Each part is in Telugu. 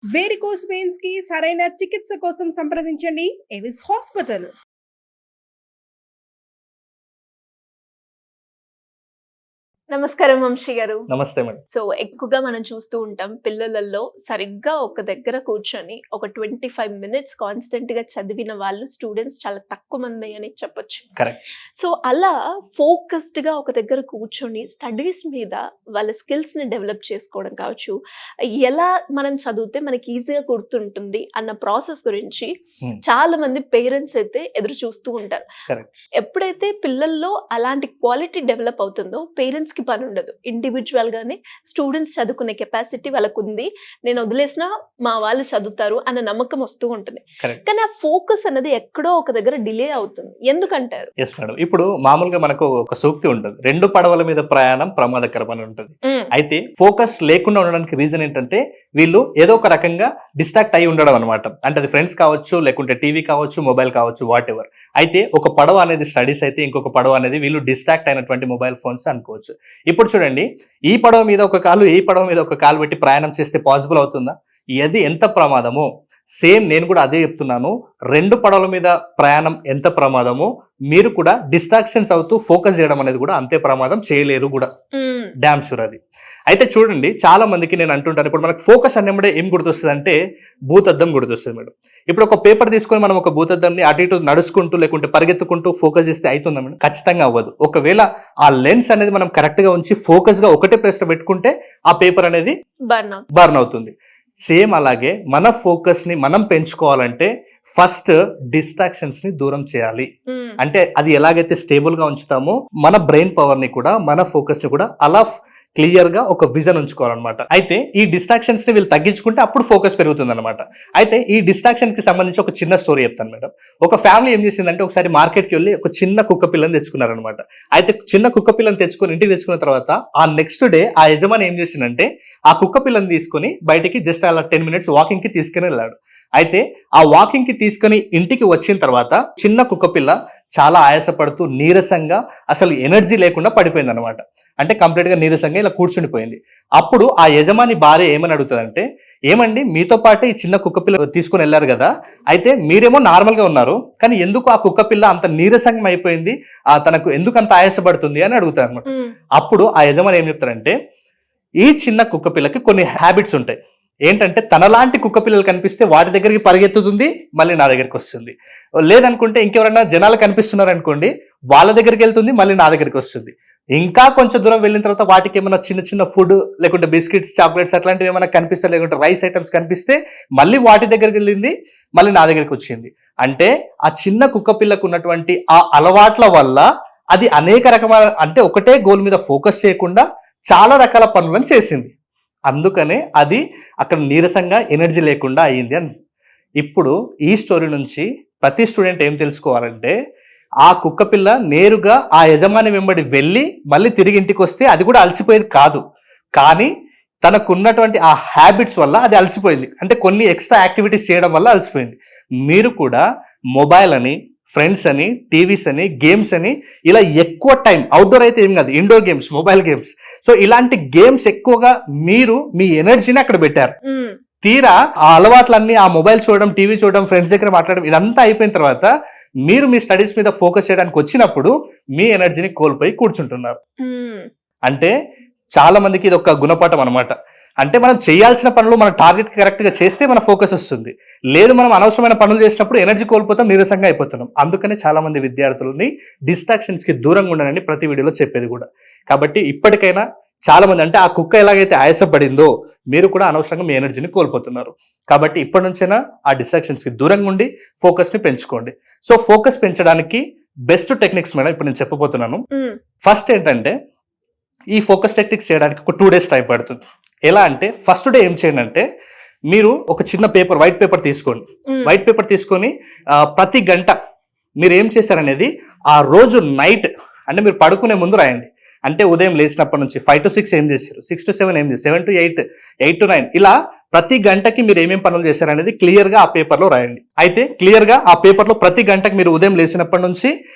వేరికోస్ వెయిన్స్ కి సరైన చికిత్స కోసం సంప్రదించండి ఎవిస్ హాస్పిటల్. నమస్కారం వంశీ గారు. నమస్తే మేడం. సో ఎక్కువగా మనం చూస్తూ ఉంటాం పిల్లలలో సరిగ్గా ఒక దగ్గర కూర్చొని ఒక 25 మినిట్స్ కాన్స్టెంట్ గా చదివిన వాళ్ళు స్టూడెంట్స్ చాలా తక్కువ మంది అని చెప్పొచ్చు. కరెక్ట్. సో అలా ఫోకస్డ్ గా ఒక దగ్గర కూర్చొని స్టడీస్ మీద వాళ్ళ స్కిల్స్ ని డెవలప్ చేసుకోవడం కావచ్చు, ఎలా మనం చదివితే మనకి ఈజీగా గుర్తుంటుంది అన్న ప్రాసెస్ గురించి చాలా మంది పేరెంట్స్ అయితే ఎదురు చూస్తూ ఉంటారు. కరెక్ట్. ఎప్పుడైతే పిల్లల్లో అలాంటి క్వాలిటీ డెవలప్ అవుతుందో పేరెంట్స్ కి పని ఉండదు. ఇండివిజువల్ గానే స్టూడెంట్స్ చదువుకునే కెపాసిటీ వాళ్ళకు ఉంది, నేను వదిలేసినా మా వాళ్ళు చదువుతారు అన్న నమ్మకం వస్తూ ఉంటుంది. కానీ ఆ ఫోకస్ అనేది ఎక్కడో ఒక దగ్గర డిలే అవుతుంది. ఎందుకంటారు? Yes madam. ఇప్పుడు మామూలుగా మనకు ఒక సూక్తి ఉంటుంది, 2 పడవల మీద ప్రయాణం ప్రమాదకరం అని ఉంటుంది. అయితే ఫోకస్ లేకుండా ఉండడానికి రీజన్ ఏంటంటే వీళ్ళు ఏదో ఒక రకంగా డిస్ట్రాక్ట్ అయి ఉండడం అనమాట. అంటే అది ఫ్రెండ్స్ కావచ్చు, లేకుంటే టీవీ కావచ్చు, మొబైల్ కావచ్చు, వాట్ ఎవర్. అయితే ఒక పడవ అనేది స్టడీస్ అయితే, ఇంకొక పడవ అనేది వీళ్ళు డిస్ట్రాక్ట్ అయినటువంటి మొబైల్ ఫోన్స్ అనుకోవచ్చు. ఇప్పుడు చూడండి, ఈ పడవ మీద ఒక కాలు, ఈ పడవ మీద ఒక కాలు పెట్టి ప్రయాణం చేస్తే పాసిబుల్ అవుతుందా? ఇది ఎంత ప్రమాదమో సేమ్ నేను కూడా అదే చెప్తున్నాను. 2 పడవల మీద ప్రయాణం ఎంత ప్రమాదమో మీరు కూడా డిస్ట్రాక్షన్స్ అవుతూ ఫోకస్ చేయడం అనేది కూడా అంతే ప్రమాదం, చేయలేరు కూడా. డామ్ షూర్ అది. అయితే చూడండి, చాలా మందికి నేను అంటుంటాను, ఇప్పుడు మనకు ఫోకస్ అన్నప్పుడే ఏం గుర్తొస్తుంది అంటే భూతద్దం గుర్తొస్తుంది మేడం. ఇప్పుడు ఒక పేపర్ తీసుకొని మనం ఒక భూతద్దంని అటు ఇటు నడుచుకుంటూ లేకుంటే పరిగెత్తుకుంటూ ఫోకస్ చేస్తే అవుతుందా మేడం? ఖచ్చితంగా అవ్వదు. ఒకవేళ ఆ లెన్స్ అనేది మనం కరెక్ట్ గా ఉంచి ఫోకస్ గా ఒకటే ప్లేస్ లో పెట్టుకుంటే ఆ పేపర్ అనేది బర్న్ అవుతుంది. సేమ్ అలాగే మన ఫోకస్ ని మనం పెంచుకోవాలంటే ఫస్ట్ డిస్ట్రాక్షన్స్ ని దూరం చేయాలి. అంటే అది ఎలాగైతే స్టేబుల్ గా ఉంచుతామో మన బ్రెయిన్ పవర్ ని కూడా, మన ఫోకస్ ని కూడా అలా క్లియర్ గా ఒక విజన్ ఉంచుకోవాలన్నమాట. అయితే ఈ డిస్ట్రాక్షన్స్ ని వీళ్ళు తగ్గించుకుంటే అప్పుడు ఫోకస్ పెరుగుతుంది అనమాట. అయితే ఈ డిస్ట్రాక్షన్ కి సంబంధించి ఒక చిన్న స్టోరీ చెప్తాను మేడం. ఒక ఫ్యామిలీ ఏం చేసిందంటే ఒకసారి మార్కెట్ కి వెళ్ళి ఒక చిన్న కుక్క పిల్లని తెచ్చుకున్నారనమాట. అయితే చిన్న కుక్క పిల్లని తెచ్చుకొని ఇంటికి తెచ్చుకున్న తర్వాత ఆ నెక్స్ట్ డే ఆ యజమాని ఏం చేసిందంటే ఆ కుక్క పిల్లని తీసుకొని బయటికి జస్ట్ అలా 10 మినిట్స్ వాకింగ్ కి తీసుకుని వెళ్ళాడు. అయితే ఆ వాకింగ్ కి తీసుకుని ఇంటికి వచ్చిన తర్వాత చిన్న కుక్క పిల్ల చాలా ఆయాసపడుతూ నీరసంగా, అసలు ఎనర్జీ లేకుండా పడిపోయింది అనమాట. అంటే కంప్లీట్ గా నీరసంగా ఇలా కూర్చుండిపోయింది. అప్పుడు ఆ యజమాని భార్య ఏమని అడుగుతుందంటే, ఏమండి మీతో పాటు ఈ చిన్న కుక్క పిల్ల తీసుకుని వెళ్ళారు కదా, అయితే మీరేమో నార్మల్ గా ఉన్నారు, కానీ ఎందుకు ఆ కుక్క పిల్ల అంత నీరసంగా అయిపోయింది, తనకు ఎందుకు అంత ఆయాసపడుతుంది అని అడుగుతారు అనమాట. అప్పుడు ఆ యజమాని ఏం చెప్తారంటే, ఈ చిన్న కుక్క పిల్లకి కొన్ని హ్యాబిట్స్ ఉంటాయి. ఏంటంటే తనలాంటి కుక్క పిల్లలు కనిపిస్తే వాటి దగ్గరికి పరిగెత్తుతుంది, మళ్ళీ నా దగ్గరికి వస్తుంది. లేదనుకుంటే ఇంకెవరైనా జనాలు కనిపిస్తున్నారు అనుకోండి, వాళ్ళ దగ్గరికి వెళ్తుంది, మళ్ళీ నా దగ్గరికి వస్తుంది. ఇంకా కొంచెం దూరం వెళ్ళిన తర్వాత వాటికి ఏమైనా చిన్న చిన్న ఫుడ్ లేకుంటే బిస్కెట్స్, చాక్లెట్స్ అట్లాంటివి ఏమైనా కనిపిస్తే, లేకుంటే రైస్ ఐటమ్స్ కనిపిస్తే మళ్ళీ వాటి దగ్గరికి వెళ్ళింది, మళ్ళీ నా దగ్గరికి వచ్చింది. అంటే ఆ చిన్న కుక్క పిల్లకు ఉన్నటువంటి ఆ అలవాట్ల వల్ల అది అనేక రకమైన, అంటే ఒకటే గోల్ మీద ఫోకస్ చేయకుండా చాలా రకాల పనులను చేసింది. అందుకనే అది అక్కడ నీరసంగా ఎనర్జీ లేకుండా అయ్యింది అని. ఇప్పుడు ఈ స్టోరీ నుంచి ప్రతి స్టూడెంట్ ఏం తెలుసుకోవాలంటే, ఆ కుక్క పిల్ల నేరుగా ఆ యజమాని వెంబడి వెళ్ళి మళ్ళీ తిరిగి ఇంటికి వస్తే అది కూడా అలసిపోయేది కాదు, కానీ తనకున్నటువంటి ఆ హ్యాబిట్స్ వల్ల అది అలసిపోయింది. అంటే కొన్ని ఎక్స్ట్రా యాక్టివిటీస్ చేయడం వల్ల అలసిపోయింది. మీరు కూడా మొబైల్ అని, ఫ్రెండ్స్ అని, టీవీస్ అని, గేమ్స్ అని ఇలా ఎక్కువ టైం, అవుట్డోర్ అయితే ఏం కాదు, indoor games, mobile games, so ఇలాంటి గేమ్స్ ఎక్కువగా మీరు మీ ఎనర్జీని అక్కడ పెట్టారు. తీరా ఆ అలవాట్లన్నీ, ఆ మొబైల్ చూడడం, టీవీ చూడడం, ఫ్రెండ్స్ దగ్గర మాట్లాడడం, ఇదంతా అయిపోయిన తర్వాత మీరు మీ స్టడీస్ మీద ఫోకస్ చేయడానికి వచ్చినప్పుడు మీ ఎనర్జీని కోల్పోయి కూర్చుంటున్నారు. అంటే చాలా మందికి ఇది ఒక గుణపాఠం అనమాట. అంటే మనం చేయాల్సిన పనులు మన టార్గెట్ కరెక్ట్ గా చేస్తే మన ఫోకస్ వస్తుంది. లేదు మనం అనవసరమైన పనులు చేసినప్పుడు ఎనర్జీ కోల్పోతాం, నీరసంగా అయిపోతున్నాం. అందుకనే చాలా మంది విద్యార్థులని డిస్ట్రాక్షన్స్ కి దూరంగా ఉండనని ప్రతి వీడియోలో చెప్పేది కూడా. కాబట్టి ఇప్పటికైనా చాలా మంది, అంటే ఆ కుక్క ఎలాగైతే ఆయాసపడిందో మీరు కూడా అనవసరంగా మీ ఎనర్జీని కోల్పోతున్నారు. కాబట్టి ఇప్పటి నుంచైనా ఆ డిస్ట్రాక్షన్స్ కి దూరంగా ఉండి ఫోకస్ ని పెంచుకోండి. సో ఫోకస్ పెంచడానికి బెస్ట్ టెక్నిక్స్ మేడం ఇప్పుడు నేను చెప్పబోతున్నాను. ఫస్ట్ ఏంటంటే, ఈ ఫోకస్ టెక్నిక్స్ చేయడానికి ఒక 2 days టైం పడుతుంది. ఎలా అంటే, ఫస్ట్ డే ఏం చేయండి అంటే, మీరు ఒక చిన్న పేపర్, వైట్ పేపర్ తీసుకోండి. వైట్ పేపర్ తీసుకొని ప్రతి గంట మీరు ఏం చేశారనేది ఆ రోజు నైట్, అంటే మీరు పడుకునే ముందు రాయండి. అంటే ఉదయం లేచినప్పటి నుంచి 5 to 6 ఏం చేశారు, 6 to 7 ఏం చేశారు, 7 to 8, 8 to 9, ఇలా ప్రతి గంటకి మీరు ఏమేం పనులు చేశారనేది క్లియర్ గా ఆ పేపర్ లో రాయండి. అయితే క్లియర్ గా ఆ పేపర్ లో ప్రతి గంటకి మీరు ఉదయం లేచినప్పటి నుంచి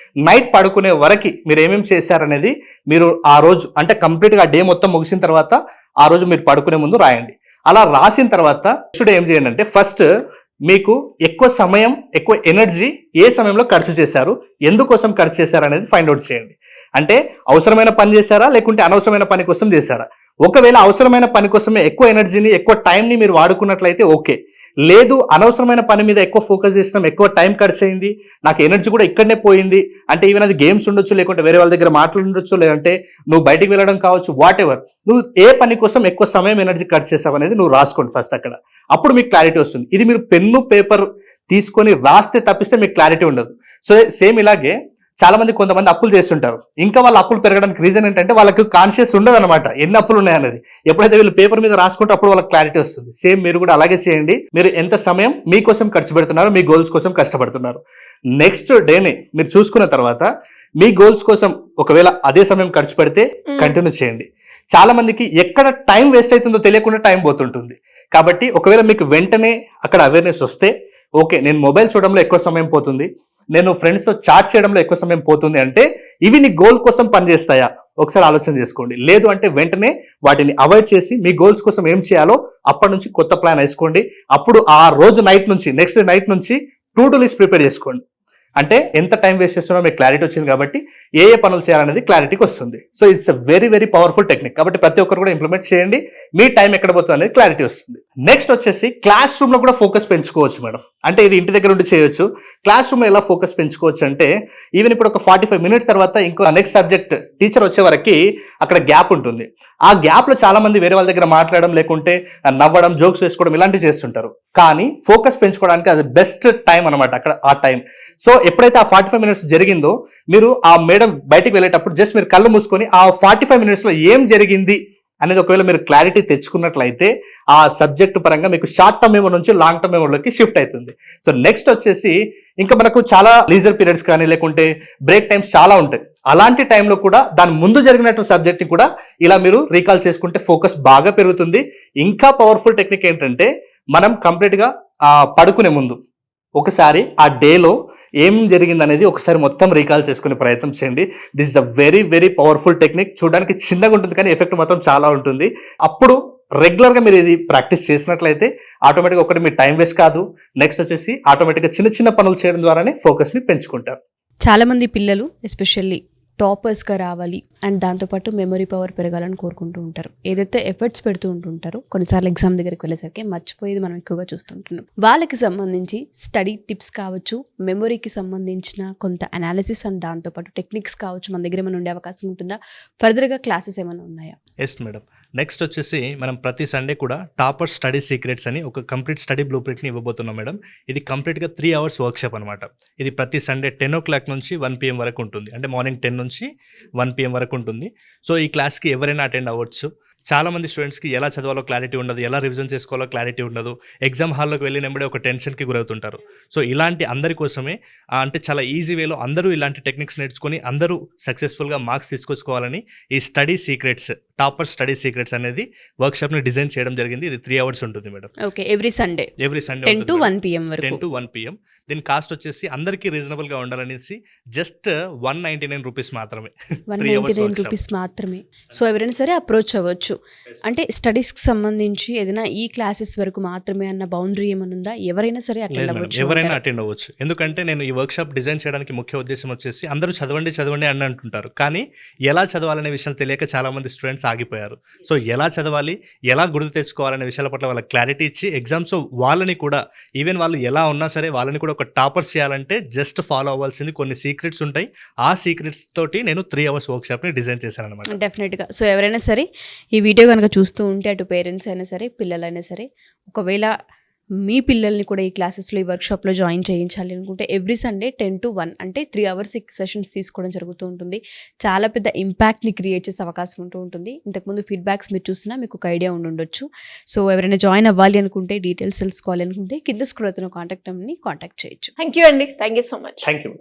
నైట్ పడుకునే వరకు మీరు ఏమేం చేశారనేది మీరు ఆ రోజు, అంటే కంప్లీట్ గా డే మొత్తం ముగిసిన తర్వాత ఆ రోజు మీరు పడుకునే ముందు రాయండి. అలా రాసిన తర్వాత నెక్స్ట్ ఏం చేయండి అంటే ఫస్ట్ మీకు ఎక్కువ సమయం ఎక్కువ ఎనర్జీ ఏ సమయంలో ఖర్చు చేశారు, ఎందుకోసం ఖర్చు చేశారు అనేది ఫైండ్ అవుట్ చేయండి. అంటే అవసరమైన పని చేశారా లేకుంటే అనవసరమైన పని కోసం చేశారా? ఒకవేళ అవసరమైన పని కోసమే ఎక్కువ ఎనర్జీని ఎక్కువ టైంని మీరు వాడుకున్నట్లయితే ఓకే. లేదు అనవసరమైన పని మీద ఎక్కువ ఫోకస్ చేసినాం, ఎక్కువ టైం ఖర్చు అయింది, నాకు ఎనర్జీ కూడా ఇక్కడనే పోయింది అంటే ఈవెన్ అది గేమ్స్ ఉండొచ్చు, లేకుంటే వేరే వాళ్ళ దగ్గర మాట్లాడుండొచ్చు, లేదంటే నువ్వు బయటికి వెళ్ళడం కావచ్చు, వాట్ ఎవర్, నువ్వు ఏ పని కోసం ఎక్కువ సమయం ఎనర్జీ ఖర్చు చేసావు అనేది నువ్వు రాసుకోండి ఫస్ట్ అక్కడ. అప్పుడు మీకు క్లారిటీ వస్తుంది. ఇది మీరు పెన్ను పేపర్ తీసుకొని రాస్తే తప్పిస్తే మీకు క్లారిటీ ఉండదు. సో సేమ్ ఇలాగే చాలా మంది కొంతమంది అప్పులు చేస్తుంటారు. ఇంకా వాళ్ళ అప్పులు పెరగడానికి రీజన్ ఏంటంటే వాళ్ళకి కాన్షియస్ ఉండదు అనమాట ఎన్ని అప్పులు ఉన్నాయనేది. ఎప్పుడైతే వీళ్ళు పేపర్ మీద రాసుకుంటే అప్పుడు వాళ్ళకి క్లారిటీ వస్తుంది. సేమ్ మీరు కూడా అలాగే చేయండి. మీరు ఎంత సమయం మీకోసం ఖర్చు పెడుతున్నారు, మీ గోల్స్ కోసం కష్టపడుతున్నారు, నెక్స్ట్ డేని మీరు చూసుకున్న తర్వాత మీ గోల్స్ కోసం ఒకవేళ అదే సమయం ఖర్చు పెడితే కంటిన్యూ చేయండి. చాలా మందికి ఎక్కడ టైం వేస్ట్ అవుతుందో తెలియకుండా టైం పోతుంటుంది. కాబట్టి ఒకవేళ మీకు వెంటనే అక్కడ అవేర్నెస్ వస్తే ఓకే, నేను మొబైల్ చూడడంలో ఎక్కువ సమయం పోతుంది, నేను ఫ్రెండ్స్తో చాట్ చేయడంలో ఎక్కువ సమయం పోతుంది అంటే ఇవి నీ గోల్ కోసం పనిచేస్తాయా ఒకసారి ఆలోచన చేసుకోండి. లేదు అంటే వెంటనే వాటిని అవాయిడ్ చేసి మీ గోల్స్ కోసం ఏం చేయాలో అప్పటి నుంచి కొత్త ప్లాన్ వేసుకోండి. అప్పుడు ఆ రోజు నైట్ నుంచి నెక్స్ట్ డే నైట్ నుంచి టు డూ లిస్ట్ ప్రిపేర్ చేసుకోండి. అంటే ఎంత టైం వేస్ట్ చేస్తున్నా మీకు క్లారిటీ వచ్చింది కాబట్టి ఏ పనులు చేయాలనేది క్లారిటీకి వస్తుంది. So it's a very very powerful technique. కాబట్టి ప్రతి ఒక్కరు కూడా ఇంప్లిమెంట్ చేయండి. మీ టైం ఎక్కడ పోతుంది అనేది క్లారిటీ వస్తుంది. నెక్స్ట్ వచ్చేసి క్లాస్ రూమ్ లో కూడా ఫోకస్ పెంచుకోవచ్చు మేడం. అంటే ఇది ఇంటి దగ్గర ఉండి చేయొచ్చు. క్లాస్ రూమ్ లో ఎలా ఫోకస్ పెంచుకోవచ్చు అంటే ఈవెన్ ఇప్పుడు ఒక 45 మినిట్స్ తర్వాత ఇంకో నెక్స్ట్ సబ్జెక్ట్ టీచర్ వచ్చే వరకు అక్కడ గ్యాప్ ఉంటుంది. ఆ గ్యాప్ లో చాలా మంది వేరే వాళ్ళ దగ్గర మాట్లాడడం, లేకుంటే నవ్వడం, జోక్స్ వేసుకోవడం ఇలాంటివి చేస్తుంటారు. కానీ ఫోకస్ పెంచుకోవడానికి అది బెస్ట్ టైం అనమాట అక్కడ ఆ టైం. సో ఎప్పుడైతే ఆ 45 మినిట్స్ జరిగిందో మీరు ఆ మేడం బయటికి వెళ్ళేటప్పుడు జస్ట్ మీరు కళ్ళు మూసుకొని ఆ 45 మినిట్స్ లో ఏం జరిగింది అనేది ఒకవేళ మీరు క్లారిటీ తెచ్చుకున్నట్లయితే ఆ సబ్జెక్ట్ పరంగా మీకు షార్ట్ టర్మ్ మెమో నుంచి లాంగ్ టర్మ్ మెమోలోకి షిఫ్ట్ అవుతుంది. సో నెక్స్ట్ వచ్చేసి ఇంకా మనకు చాలా లీజర్ పీరియడ్స్ కానీ లేకుంటే బ్రేక్ టైమ్స్ చాలా ఉంటాయి. అలాంటి టైంలో కూడా దాని ముందు జరిగినట్టు సబ్జెక్ట్ని కూడా ఇలా మీరు రీకాల్ చేసుకుంటే ఫోకస్ బాగా పెరుగుతుంది. ఇంకా పవర్ఫుల్ టెక్నిక్ ఏంటంటే మనం కంప్లీట్గా పడుకునే ముందు ఒకసారి ఆ డేలో ఏం జరిగింది అనేది ఒకసారి మొత్తం రీకాల్ చేసుకునే ప్రయత్నం చేయండి. This is a very very powerful technique. చూడడానికి చిన్నగా ఉంటుంది కానీ ఎఫెక్ట్ మాత్రం చాలా ఉంటుంది. అప్పుడు రెగ్యులర్గా మీరు ఇది ప్రాక్టీస్ చేసినట్లయితే ఆటోమేటిక్గా ఒకటి మీ టైం వేస్ట్ కాదు. నెక్స్ట్ వచ్చేసి ఆటోమేటిక్గా చిన్న చిన్న పనులు చేయడం ద్వారానే ఫోకస్ని పెంచుకుంటారు. చాలామంది పిల్లలు ఎస్పెషల్లీ టాపర్స్గా రావాలి అండ్ దాంతోపాటు మెమరీ పవర్ పెరగాలని కోరుకుంటూ ఉంటారు. ఏదైతే ఎఫర్ట్స్ పెడుతూ ఉంటుంటారో కొన్నిసార్లు ఎగ్జామ్ దగ్గరికి వెళ్ళేసరికి మర్చిపోయేది మనం ఎక్కువగా చూస్తుంటున్నాం. వాళ్ళకి సంబంధించి స్టడీ టిప్స్ కావచ్చు, మెమరీకి సంబంధించిన కొంత అనాలిసిస్ అండ్ దాంతోపాటు టెక్నిక్స్ కావచ్చు మన దగ్గర ఏమైనా ఉండే అవకాశం ఉంటుందా? ఫర్దర్గా క్లాసెస్ ఏమైనా ఉన్నాయా? Yes madam. నెక్స్ట్ వచ్చేసి మనం ప్రతి సండే కూడా టాపర్ స్టడీ సీక్రెట్స్ అని ఒక కంప్లీట్ స్టడీ బ్లూ ప్రింట్ని ఇవ్వబోతున్నాం మేడం. ఇది కంప్లీట్గా 3 hours వర్క్షాప్ అనమాట. ఇది ప్రతి సండే 10 o'clock నుంచి 1 PM వరకు ఉంటుంది. అంటే మార్నింగ్ 10 నుంచి 1 PM వరకు ఉంటుంది. సో ఈ క్లాస్కి ఎవరైనా అటెండ్ అవ్వచ్చు. చాలా మంది స్టూడెంట్స్కి ఎలా చదవాలో క్లారిటీ ఉండదు, ఎలా రివిజన్ చేసుకోవాలో క్లారిటీ ఉండదు, ఎగ్జామ్ హాల్లోకి వెళ్ళినప్పుడే ఒక టెన్షన్కి గురవుతుంటారు. సో ఇలాంటి అందరి కోసమే అంటే చాలా ఈజీ వేలో అందరూ ఇలాంటి టెక్నిక్స్ నేర్చుకొని అందరూ సక్సెస్ఫుల్గా మార్క్స్ తీసుకొచ్చుకోవాలని ఈ study secrets, topper study secrets అనేది వర్క్షాప్ని డిజైన్ చేయడం జరిగింది. ఇది 3 hours ఉంటుంది madam. Okay, every Sunday 10 to 1 PM వరకు. 10 to 1 PM. దీని కాస్ట్ వచ్చేసి అందరికీ రీజనబుల్గా ఉండాలనేసి జస్ట్ 199 రూపీస్ మాత్రమే. 199 రూపీస్ మాత్రమే. సో ఎవరైనా సరే అప్రోచ్ అవ్వచ్చు. అంటే స్టడీస్కి సంబంధించి ఏదైనా ఈ క్లాసెస్ వరకు మాత్రమే అన్న బౌండరీ ఏమైనా ఉందా? ఎవరైనా సరే అటెండ్ అవ్వచ్చు. ఎవరైనా అటెండ్ అవ్వచ్చు. ఎందుకంటే నేను ఈ వర్క్షాప్ డిజైన్ చేయడానికి ముఖ్య ఉద్దేశం వచ్చేసి అందరూ చదవండి చదవండి అని అంటుంటారు, కానీ ఎలా చదవాలనే విషయాలు తెలియక చాలా మంది స్టూడెంట్స్ ఆగిపోయారు. సో ఎలా చదవాలి, ఎలా గుర్తు తెచ్చుకోవాలనే విషయాల పట్ల వాళ్ళకి క్లారిటీ ఇచ్చి ఎగ్జామ్స్ వాళ్ళని కూడా ఈవెన్ వాళ్ళు ఎలా ఉన్నా సరే వాళ్ళని కూడా ఒక టాపర్స్ చేయాలంటే జస్ట్ ఫాలో అవ్వాల్సింది కొన్ని సీక్రెట్స్ ఉంటాయి. ఆ సీక్రెట్స్ తోటి నేను 3 hours వర్క్షాప్ని డిజైన్ చేశాను అనమాట. డెఫినెట్గా. సో ఎవరైనా సరే ఈ వీడియో కనుక చూస్తూ ఉంటే అటు పేరెంట్స్ అయినా సరే పిల్లలైనా సరే ఒకవేళ మీ పిల్లల్ని కూడా ఈ క్లాసెస్లో ఈ వర్క్షాప్లో జాయిన్ చేయించాలి అనుకుంటే ఎవ్రీ సండే 10 to 1 అంటే 3 hours సెషన్స్ తీసుకోవడం జరుగుతూ ఉంటుంది. చాలా పెద్ద ఇంపాక్ట్ని క్రియేట్ చేసే అవకాశం ఉంటూ ఉంటుంది. ఇంతకుముందు ఫీడ్బ్యాక్స్ మీరు చూసినా మీకు ఒక ఐడియా ఉండొచ్చు. సో ఎవరైనా జాయిన్ అవ్వాలి అనుకుంటే, డీటెయిల్స్ తెలుసుకోవాలి అనుకుంటే కింద స్క్రోల్ అవుతున్న కాంటాక్ట్ నెంబర్ని కాంటాక్ట్ చేయొచ్చు. థ్యాంక్ యూ అండి. Thank you so much. Thank you.